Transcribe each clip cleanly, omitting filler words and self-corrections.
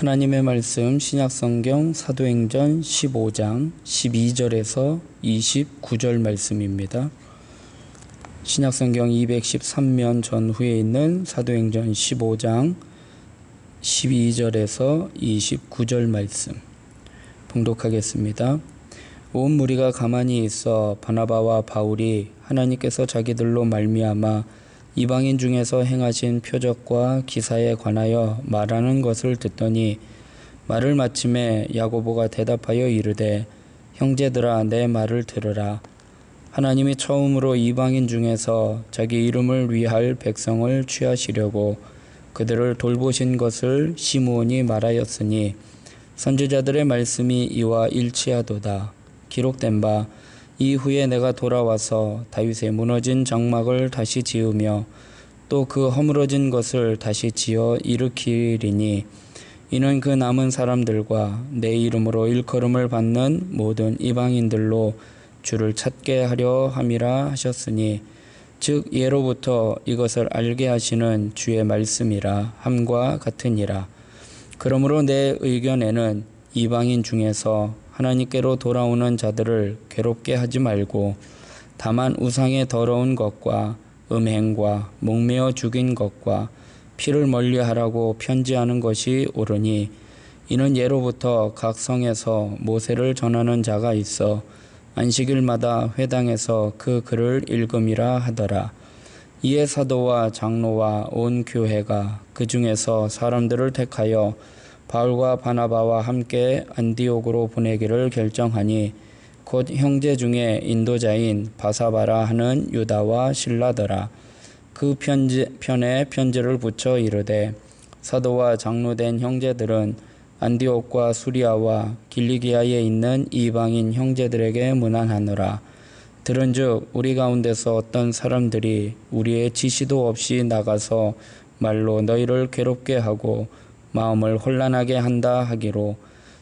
하나님의 말씀 신약성경 사도행전 15장 12절에서 29절 말씀입니다. 신약성경 213면 전후에 있는 사도행전 15장 12절에서 29절 말씀 봉독하겠습니다. 온 무리가 가만히 있어 바나바와 바울이 하나님께서 자기들로 말미암아 이방인 중에서 행하신 표적과 기사에 관하여 말하는 것을 듣더니 말을 마침에 야고보가 대답하여 이르되 형제들아 내 말을 들으라. 하나님이 처음으로 이방인 중에서 자기 이름을 위할 백성을 취하시려고 그들을 돌보신 것을 시므온이 말하였으니 선지자들의 말씀이 이와 일치하도다. 기록된 바 이후에 내가 돌아와서 다윗의 무너진 장막을 다시 지으며 또 그 허물어진 것을 다시 지어 일으키리니 이는 그 남은 사람들과 내 이름으로 일컬음을 받는 모든 이방인들로 주를 찾게 하려 함이라 하셨으니 즉 예로부터 이것을 알게 하시는 주의 말씀이라 함과 같으니라. 그러므로 내 의견에는 이방인 중에서 하나님께로 돌아오는 자들을 괴롭게 하지 말고 다만 우상의 더러운 것과 음행과 목매어 죽인 것과 피를 멀리하라고 편지하는 것이 옳으니 이는 예로부터 각 성에서 모세를 전하는 자가 있어 안식일마다 회당에서 그 글을 읽음이라 하더라. 이에 사도와 장로와 온 교회가 그 중에서 사람들을 택하여 바울과 바나바와 함께 안디옥으로 보내기를 결정하니 곧 형제 중에 인도자인 바사바라 하는 유다와 실라더라. 그 편에 편지를 붙여 이르되 사도와 장로된 형제들은 안디옥과 수리아와 길리기아에 있는 이방인 형제들에게 문안하노라. 들은즉 우리 가운데서 어떤 사람들이 우리의 지시도 없이 나가서 말로 너희를 괴롭게 하고 마음을 혼란하게 한다 하기로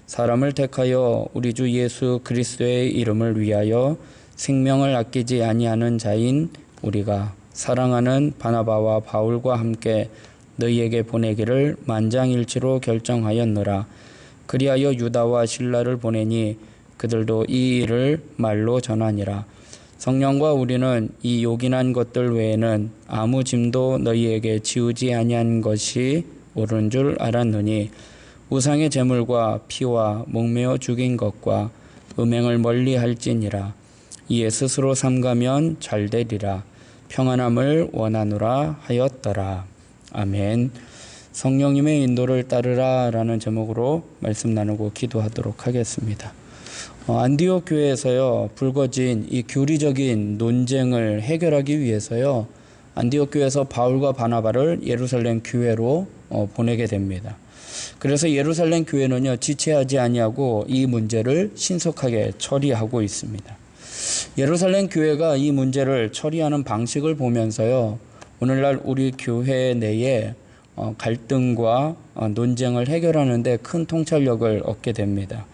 사람을 택하여 우리 주 예수 그리스도의 이름을 위하여 생명을 아끼지 아니하는 자인 우리가 사랑하는 바나바와 바울과 함께 너희에게 보내기를 만장일치로 결정하였노라. 그리하여 유다와 실라를 보내니 그들도 이 일을 말로 전하니라. 성령과 우리는 이 요긴한 것들 외에는 아무 짐도 너희에게 지우지 아니한 것이 옳은 줄 알았느니 우상의 제물과 피와 목매어 죽인 것과 음행을 멀리할지니라. 이에 스스로 삼가면 잘되리라. 평안함을 원하노라 하였더라. 아멘. 성령님의 인도를 따르라 라는 제목으로 말씀 나누고 기도하도록 하겠습니다. 안디옥 교회에서요 불거진 이 교리적인 논쟁을 해결하기 위해서요 안디옥 교회에서 바울과 바나바를 예루살렘 교회로 보내게 됩니다. 그래서 예루살렘 교회는요 지체하지 아니하고 이 문제를 신속하게 처리하고 있습니다. 예루살렘 교회가 이 문제를 처리하는 방식을 보면서요 오늘날 우리 교회 내에 갈등과 논쟁을 해결하는 데 큰 통찰력을 얻게 됩니다.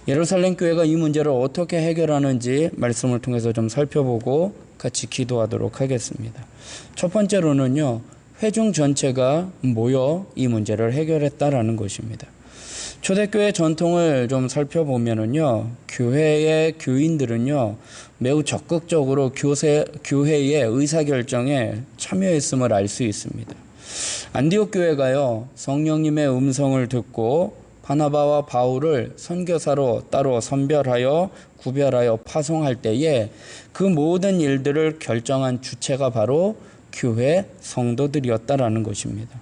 예루살렘 교회가 이 문제를 어떻게 해결하는지 말씀을 통해서 좀 살펴보고 같이 기도하도록 하겠습니다. 첫 번째로는요 회중 전체가 모여 이 문제를 해결했다라는 것입니다. 초대교회 전통을 좀 살펴보면은요, 교회의 교인들은요, 매우 적극적으로 교회의 의사결정에 참여했음을 알 수 있습니다. 안디옥 교회가요, 성령님의 음성을 듣고 바나바와 바울을 선교사로 따로 선별하여 구별하여 파송할 때에 그 모든 일들을 결정한 주체가 바로 교회 성도들이었다라는 것입니다.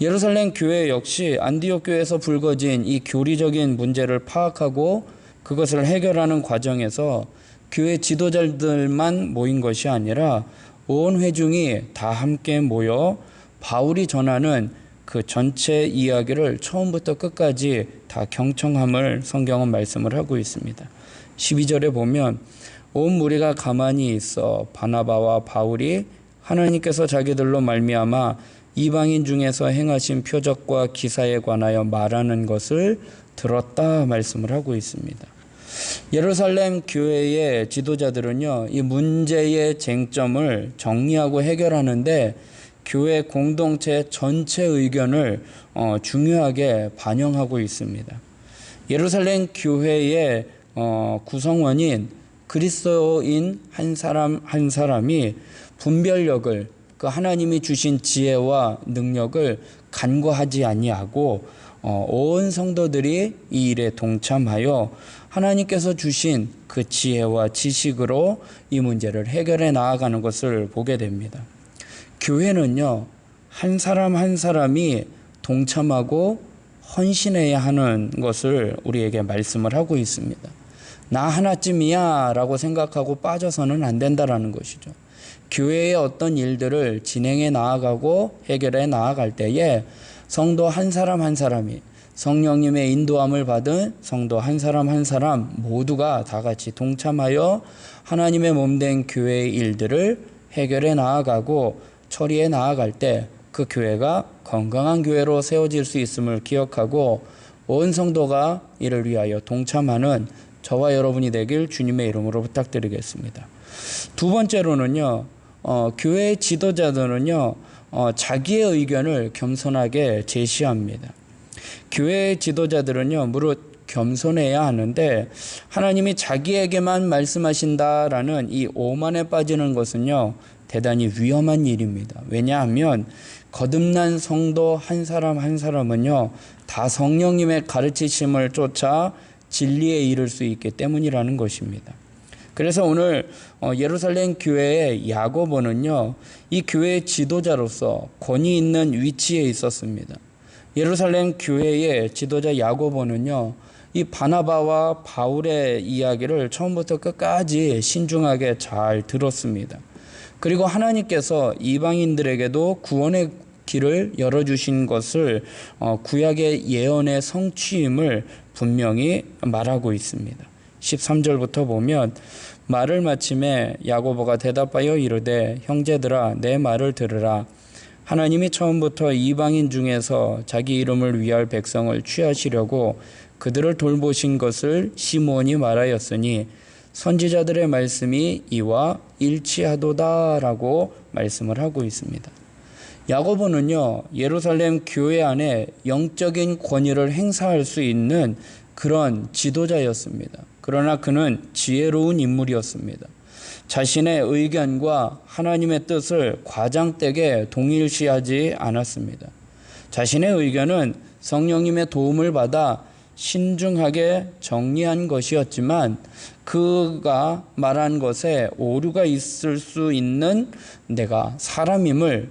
예루살렘 교회 역시 안디옥 교회에서 불거진 이 교리적인 문제를 파악하고 그것을 해결하는 과정에서 교회 지도자들만 모인 것이 아니라 온 회중이 다 함께 모여 바울이 전하는 그 전체 이야기를 처음부터 끝까지 다 경청함을 성경은 말씀을 하고 있습니다. 12절에 보면 온 무리가 가만히 있어 바나바와 바울이 하나님께서 자기들로 말미암아 이방인 중에서 행하신 표적과 기사에 관하여 말하는 것을 들었다 말씀을 하고 있습니다. 예루살렘 교회의 지도자들은요, 이 문제의 쟁점을 정리하고 해결하는데 교회 공동체 전체 의견을 중요하게 반영하고 있습니다. 예루살렘 교회의 구성원인 그리스도인 한 사람 한 사람이 분별력을, 그 하나님이 주신 지혜와 능력을 간과하지 아니하고 온 성도들이 이 일에 동참하여 하나님께서 주신 그 지혜와 지식으로 이 문제를 해결해 나아가는 것을 보게 됩니다. 교회는요, 한 사람 한 사람이 동참하고 헌신해야 하는 것을 우리에게 말씀을 하고 있습니다. 나 하나쯤이야 라고 생각하고 빠져서는 안 된다라는 것이죠. 교회의 어떤 일들을 진행해 나아가고 해결해 나아갈 때에 성도 한 사람 한 사람이, 성령님의 인도함을 받은 성도 한 사람 모두가 다 같이 동참하여 하나님의 몸된 교회의 일들을 해결해 나아가고 처리해 나아갈 때 그 교회가 건강한 교회로 세워질 수 있음을 기억하고 온 성도가 이를 위하여 동참하는 저와 여러분이 되길 주님의 이름으로 부탁드리겠습니다. 두 번째로는요, 교회의 지도자들은요, 자기의 의견을 겸손하게 제시합니다. 교회의 지도자들은요, 무릇 겸손해야 하는데 하나님이 자기에게만 말씀하신다라는 이 오만에 빠지는 것은요, 대단히 위험한 일입니다. 왜냐하면 거듭난 성도 한 사람 한 사람은요, 다 성령님의 가르치심을 쫓아 진리에 이를 수 있기 때문이라는 것입니다. 그래서 오늘 예루살렘 교회의 야고보는요, 이 교회의 지도자로서 권위 있는 위치에 있었습니다. 예루살렘 교회의 지도자 야고보는요, 이 바나바와 바울의 이야기를 처음부터 끝까지 신중하게 잘 들었습니다. 그리고 하나님께서 이방인들에게도 구원의 길을 열어주신 것을 구약의 예언의 성취임을 분명히 말하고 있습니다. 13절부터 보면 말을 마침에 야고보가 대답하여 이르되 형제들아 내 말을 들으라. 하나님이 처음부터 이방인 중에서 자기 이름을 위할 백성을 취하시려고 그들을 돌보신 것을 시므온이 말하였으니 선지자들의 말씀이 이와 일치하도다라고 말씀을 하고 있습니다. 야고보는요, 예루살렘 교회 안에 영적인 권위를 행사할 수 있는 그런 지도자였습니다. 그러나 그는 지혜로운 인물이었습니다. 자신의 의견과 하나님의 뜻을 과장되게 동일시하지 않았습니다. 자신의 의견은 성령님의 도움을 받아 신중하게 정리한 것이었지만 그가 말한 것에 오류가 있을 수 있는 내가 사람임을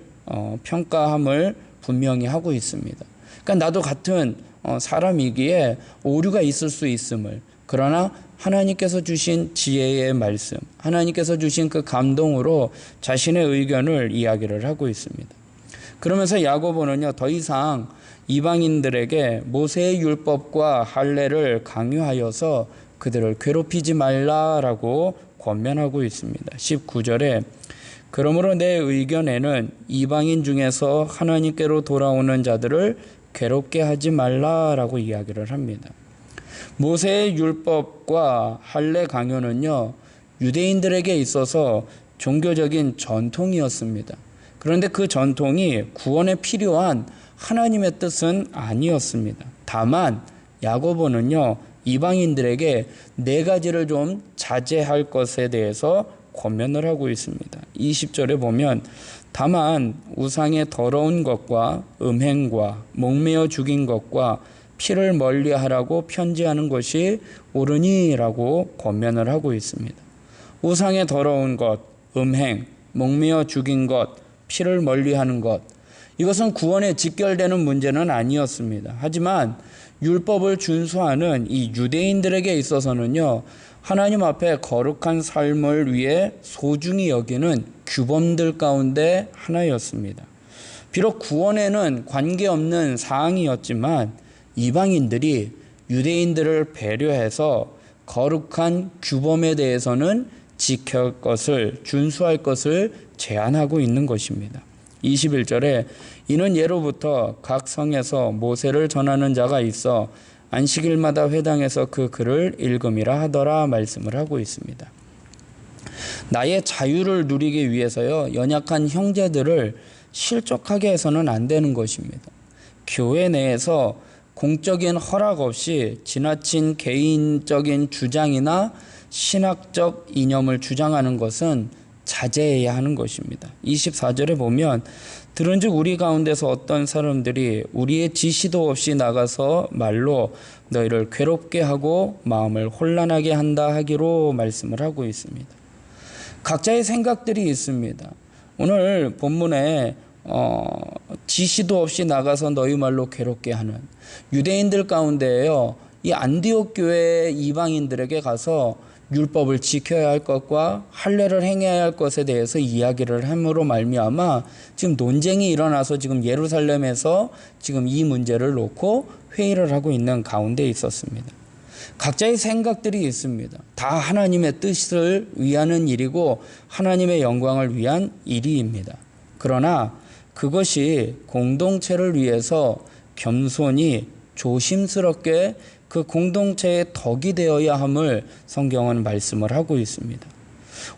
평가함을 분명히 하고 있습니다. 그러니까 나도 같은 사람이기에 오류가 있을 수 있음을, 그러나 하나님께서 주신 지혜의 말씀, 하나님께서 주신 그 감동으로 자신의 의견을 이야기를 하고 있습니다. 그러면서 야고보는요, 더 이상 이방인들에게 모세의 율법과 할례를 강요하여서 그들을 괴롭히지 말라라고 권면하고 있습니다. 19절에 그러므로 내 의견에는 이방인 중에서 하나님께로 돌아오는 자들을 괴롭게 하지 말라라고 이야기를 합니다. 모세의 율법과 할례 강요는요, 유대인들에게 있어서 종교적인 전통이었습니다. 그런데 그 전통이 구원에 필요한 하나님의 뜻은 아니었습니다. 다만 야고보는요, 이방인들에게 네 가지를 좀 자제할 것에 대해서 권면을 하고 있습니다. 20절에 보면 다만 우상의 더러운 것과 음행과 목매어 죽인 것과 피를 멀리하라고 편지하는 것이 옳으니라고 권면을 하고 있습니다. 우상의 더러운 것, 음행, 목매어 죽인 것, 피를 멀리하는 것, 이것은 구원에 직결되는 문제는 아니었습니다. 하지만 율법을 준수하는 이 유대인들에게 있어서는요, 하나님 앞에 거룩한 삶을 위해 소중히 여기는 규범들 가운데 하나였습니다. 비록 구원에는 관계없는 사항이었지만 이방인들이 유대인들을 배려해서 거룩한 규범에 대해서는 지킬 것을, 준수할 것을 제안하고 있는 것입니다. 21절에 이는 예로부터 각 성에서 모세를 전하는 자가 있어 안식일마다 회당에서 그 글을 읽음이라 하더라 말씀을 하고 있습니다. 나의 자유를 누리기 위해서요, 연약한 형제들을 실족하게 해서는 안 되는 것입니다. 교회 내에서 공적인 허락 없이 지나친 개인적인 주장이나 신학적 이념을 주장하는 것은 자제해야 하는 것입니다. 24절에 보면 들은즉 우리 가운데서 어떤 사람들이 우리의 지시도 없이 나가서 말로 너희를 괴롭게 하고 마음을 혼란하게 한다 하기로 말씀을 하고 있습니다. 각자의 생각들이 있습니다. 오늘 본문에 지시도 없이 나가서 너희 말로 괴롭게 하는 유대인들 가운데에요, 이 안디옥 교회 이방인들에게 가서 율법을 지켜야 할 것과 할례를 행해야 할 것에 대해서 이야기를 함으로 말미암아 지금 논쟁이 일어나서 지금 예루살렘에서 지금 이 문제를 놓고 회의를 하고 있는 가운데 있었습니다. 각자의 생각들이 있습니다. 다 하나님의 뜻을 위하는 일이고 하나님의 영광을 위한 일입니다. 그러나 그것이 공동체를 위해서 겸손히 조심스럽게 그 공동체의 덕이 되어야 함을 성경은 말씀을 하고 있습니다.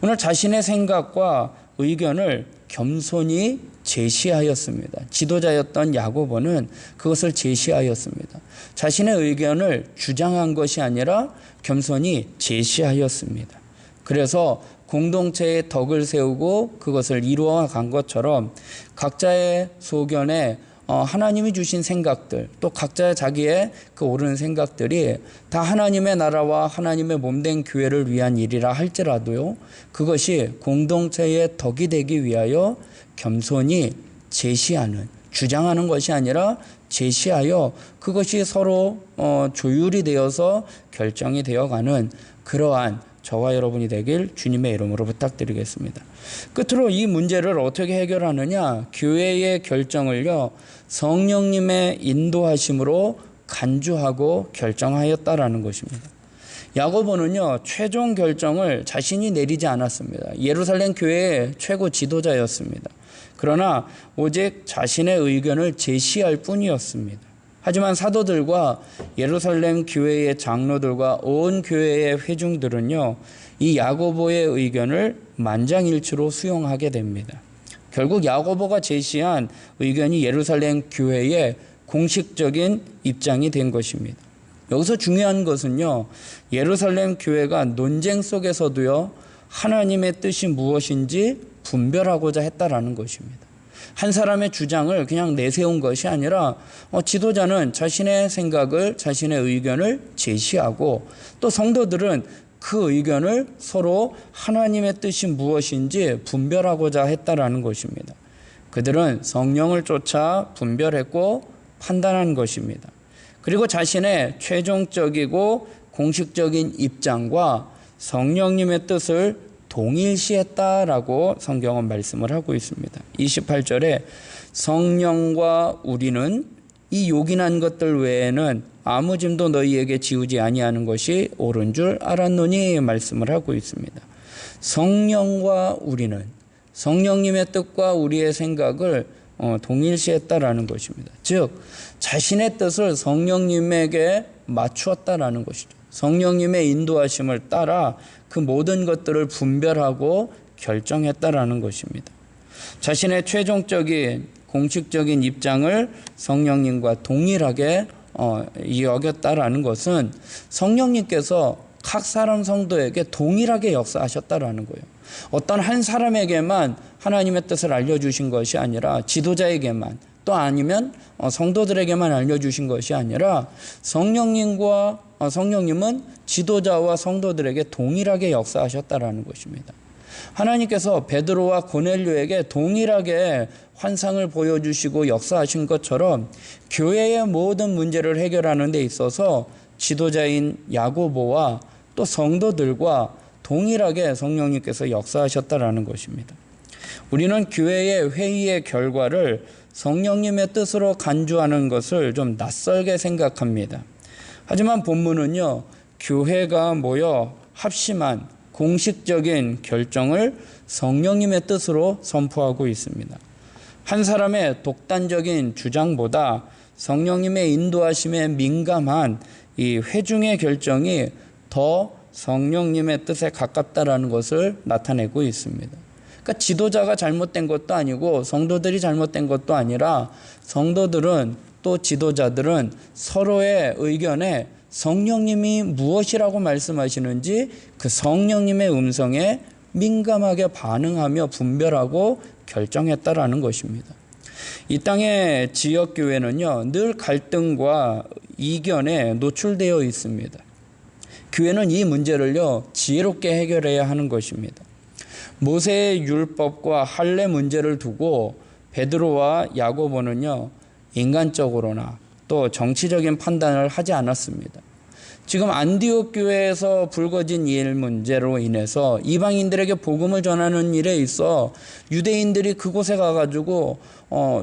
오늘 자신의 생각과 의견을 겸손히 제시하였습니다. 지도자였던 야고보는 그것을 제시하였습니다. 자신의 의견을 주장한 것이 아니라 겸손히 제시하였습니다. 그래서 공동체의 덕을 세우고 그것을 이루어 간 것처럼 각자의 소견에 하나님이 주신 생각들, 또 각자 자기의 그 옳은 생각들이 다 하나님의 나라와 하나님의 몸된 교회를 위한 일이라 할지라도요, 그것이 공동체의 덕이 되기 위하여 겸손히 제시하는, 주장하는 것이 아니라 제시하여 그것이 서로 조율이 되어서 결정이 되어가는 그러한 저와 여러분이 되길 주님의 이름으로 부탁드리겠습니다. 끝으로 이 문제를 어떻게 해결하느냐? 교회의 결정을요, 성령님의 인도하심으로 간주하고 결정하였다라는 것입니다. 야고보는요, 최종 결정을 자신이 내리지 않았습니다. 예루살렘 교회의 최고 지도자였습니다. 그러나 오직 자신의 의견을 제시할 뿐이었습니다. 하지만 사도들과 예루살렘 교회의 장로들과 온 교회의 회중들은요, 이 야고보의 의견을 만장일치로 수용하게 됩니다. 결국 야고보가 제시한 의견이 예루살렘 교회의 공식적인 입장이 된 것입니다. 여기서 중요한 것은요, 예루살렘 교회가 논쟁 속에서도요, 하나님의 뜻이 무엇인지 분별하고자 했다라는 것입니다. 한 사람의 주장을 그냥 내세운 것이 아니라 지도자는 자신의 생각을, 자신의 의견을 제시하고 또 성도들은 그 의견을 서로 하나님의 뜻이 무엇인지 분별하고자 했다라는 것입니다. 그들은 성령을 쫓아 분별했고 판단한 것입니다. 그리고 자신의 최종적이고 공식적인 입장과 성령님의 뜻을 동일시했다라고 성경은 말씀을 하고 있습니다. 28절에 성령과 우리는 이 요긴한 것들 외에는 아무 짐도 너희에게 지우지 아니하는 것이 옳은 줄 알았노니 말씀을 하고 있습니다. 성령과 우리는 성령님의 뜻과 우리의 생각을 동일시했다라는 것입니다. 즉 자신의 뜻을 성령님에게 맞추었다라는 것이죠. 성령님의 인도하심을 따라 그 모든 것들을 분별하고 결정했다라는 것입니다. 자신의 최종적인 공식적인 입장을 성령님과 동일하게 여겼다라는 것은 성령님께서 각 사람 성도에게 동일하게 역사하셨다라는 거예요. 어떤 한 사람에게만 하나님의 뜻을 알려주신 것이 아니라 지도자에게만 또 아니면 성도들에게만 알려주신 것이 아니라 성령님은 지도자와 성도들에게 동일하게 역사하셨다라는 것입니다. 하나님께서 베드로와 고넬료에게 동일하게 환상을 보여주시고 역사하신 것처럼 교회의 모든 문제를 해결하는 데 있어서 지도자인 야고보와 또 성도들과 동일하게 성령님께서 역사하셨다라는 것입니다. 우리는 교회의 회의의 결과를 성령님의 뜻으로 간주하는 것을 좀 낯설게 생각합니다. 하지만 본문은요, 교회가 모여 합심한 공식적인 결정을 성령님의 뜻으로 선포하고 있습니다. 한 사람의 독단적인 주장보다 성령님의 인도하심에 민감한 이 회중의 결정이 더 성령님의 뜻에 가깝다라는 것을 나타내고 있습니다. 그러니까 지도자가 잘못된 것도 아니고 성도들이 잘못된 것도 아니라 성도들은 또 지도자들은 서로의 의견에 성령님이 무엇이라고 말씀하시는지 그 성령님의 음성에 민감하게 반응하며 분별하고 결정했다라는 것입니다. 이 땅의 지역교회는요, 늘 갈등과 이견에 노출되어 있습니다. 교회는 이 문제를요, 지혜롭게 해결해야 하는 것입니다. 모세의 율법과 할례 문제를 두고 베드로와 야고보는요, 인간적으로나 또 정치적인 판단을 하지 않았습니다. 지금 안디옥 교회에서 불거진 일 문제로 인해서 이방인들에게 복음을 전하는 일에 있어 유대인들이 그곳에 가가지고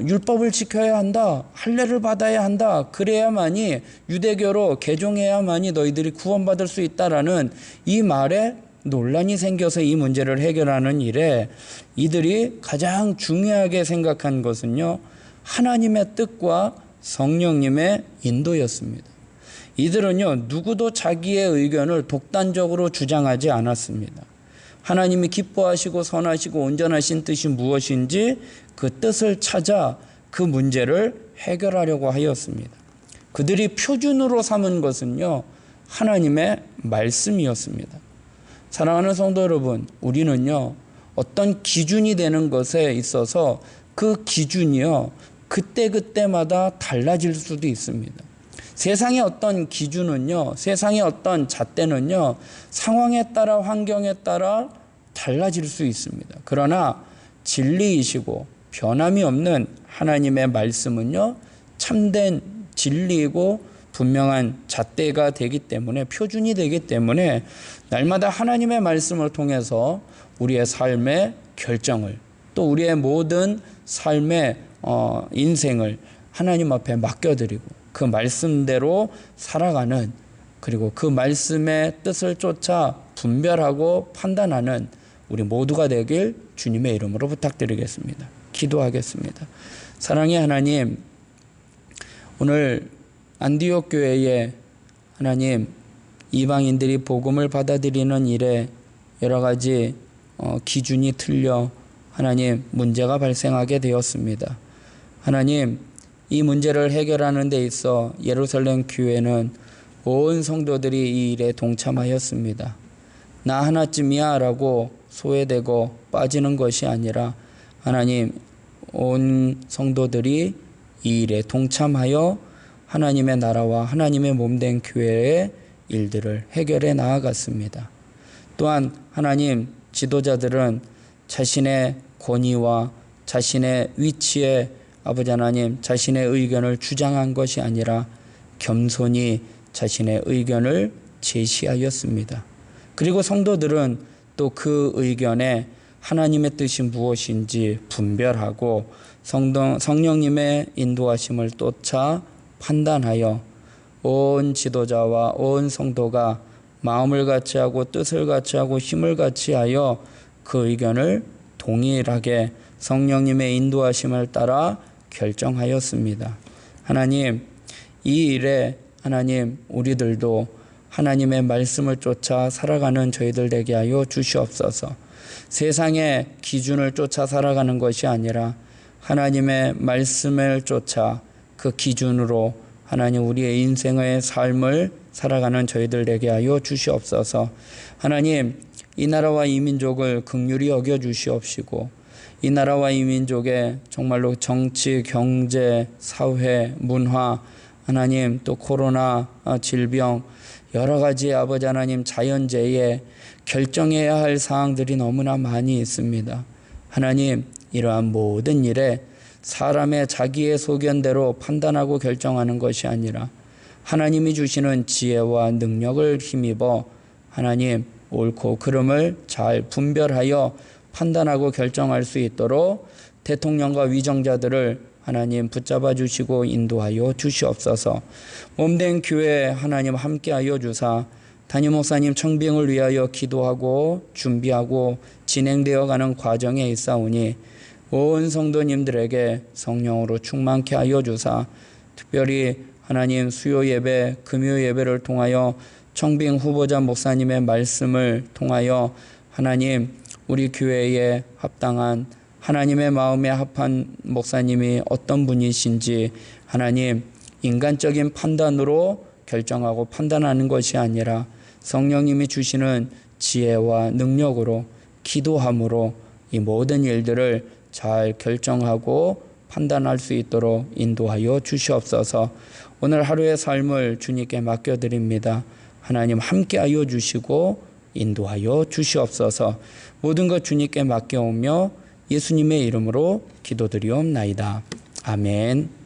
율법을 지켜야 한다, 할례를 받아야 한다, 그래야만이 유대교로 개종해야만이 너희들이 구원받을 수 있다라는 이 말에 논란이 생겨서 이 문제를 해결하는 일에 이들이 가장 중요하게 생각한 것은요, 하나님의 뜻과 성령님의 인도였습니다. 이들은요, 누구도 자기의 의견을 독단적으로 주장하지 않았습니다. 하나님이 기뻐하시고 선하시고 온전하신 뜻이 무엇인지 그 뜻을 찾아 그 문제를 해결하려고 하였습니다. 그들이 표준으로 삼은 것은요, 하나님의 말씀이었습니다. 사랑하는 성도 여러분, 우리는요, 어떤 기준이 되는 것에 있어서 그 기준이요, 그때그때마다 달라질 수도 있습니다. 세상의 어떤 기준은요, 세상의 어떤 잣대는요, 상황에 따라 환경에 따라 달라질 수 있습니다. 그러나 진리이시고 변함이 없는 하나님의 말씀은요, 참된 진리이고 분명한 잣대가 되기 때문에, 표준이 되기 때문에 날마다 하나님의 말씀을 통해서 우리의 삶의 결정을, 또 우리의 모든 삶의 인생을 하나님 앞에 맡겨드리고 그 말씀대로 살아가는, 그리고 그 말씀의 뜻을 쫓아 분별하고 판단하는 우리 모두가 되길 주님의 이름으로 부탁드리겠습니다. 기도하겠습니다. 사랑의 하나님, 오늘 안디옥 교회에 하나님 이방인들이 복음을 받아들이는 일에 여러 가지 기준이 틀려 하나님 문제가 발생하게 되었습니다. 하나님, 이 문제를 해결하는 데 있어 예루살렘 교회는 온 성도들이 이 일에 동참하였습니다. 나 하나쯤이야 라고 소외되고 빠지는 것이 아니라 하나님, 온 성도들이 이 일에 동참하여 하나님의 나라와 하나님의 몸된 교회의 일들을 해결해 나아갔습니다. 또한 하나님, 지도자들은 자신의 권위와 자신의 위치에 아버지 하나님, 자신의 의견을 주장한 것이 아니라 겸손히 자신의 의견을 제시하였습니다. 그리고 성도들은 또 그 의견에 하나님의 뜻이 무엇인지 분별하고 성령님의 인도하심을 쫓아 판단하여 온 지도자와 온 성도가 마음을 같이하고 뜻을 같이하고 힘을 같이하여 그 의견을 동일하게 성령님의 인도하심을 따라 결정하였습니다. 하나님, 이 일에 하나님, 우리들도 하나님의 말씀을 쫓아 살아가는 저희들 되게 하여 주시옵소서. 세상의 기준을 쫓아 살아가는 것이 아니라 하나님의 말씀을 쫓아 그 기준으로 하나님 우리의 인생의 삶을 살아가는 저희들 되게 하여 주시옵소서. 하나님, 이 나라와 이 민족을 긍휼히 여겨 주시옵시고 이 나라와 이 민족의 정말로 정치, 경제, 사회, 문화, 하나님 또 코로나, 질병, 여러 가지 아버지 하나님 자연재해 결정해야 할 사항들이 너무나 많이 있습니다. 하나님, 이러한 모든 일에 사람의 자기의 소견대로 판단하고 결정하는 것이 아니라 하나님이 주시는 지혜와 능력을 힘입어 하나님 옳고 그름을 잘 분별하여 판단하고 결정할 수 있도록 대통령과 위정자들을 하나님 붙잡아 주시고 인도하여 주시옵소서. 몸된 교회 하나님 함께하여 주사 담임 목사님 청빙을 위하여 기도하고 준비하고 진행되어 가는 과정에 있사오니 온 성도님들에게 성령으로 충만케 하여 주사 특별히 하나님 수요 예배, 금요 예배를 통하여 청빙 후보자 목사님의 말씀을 통하여 하나님 우리 교회에 합당한 하나님의 마음에 합한 목사님이 어떤 분이신지 하나님 인간적인 판단으로 결정하고 판단하는 것이 아니라 성령님이 주시는 지혜와 능력으로 기도함으로 이 모든 일들을 잘 결정하고 판단할 수 있도록 인도하여 주시옵소서. 오늘 하루의 삶을 주님께 맡겨드립니다. 하나님 함께하여 주시고 인도하여 주시옵소서. 모든 것 주님께 맡겨오며 예수님의 이름으로 기도드리옵나이다. 아멘.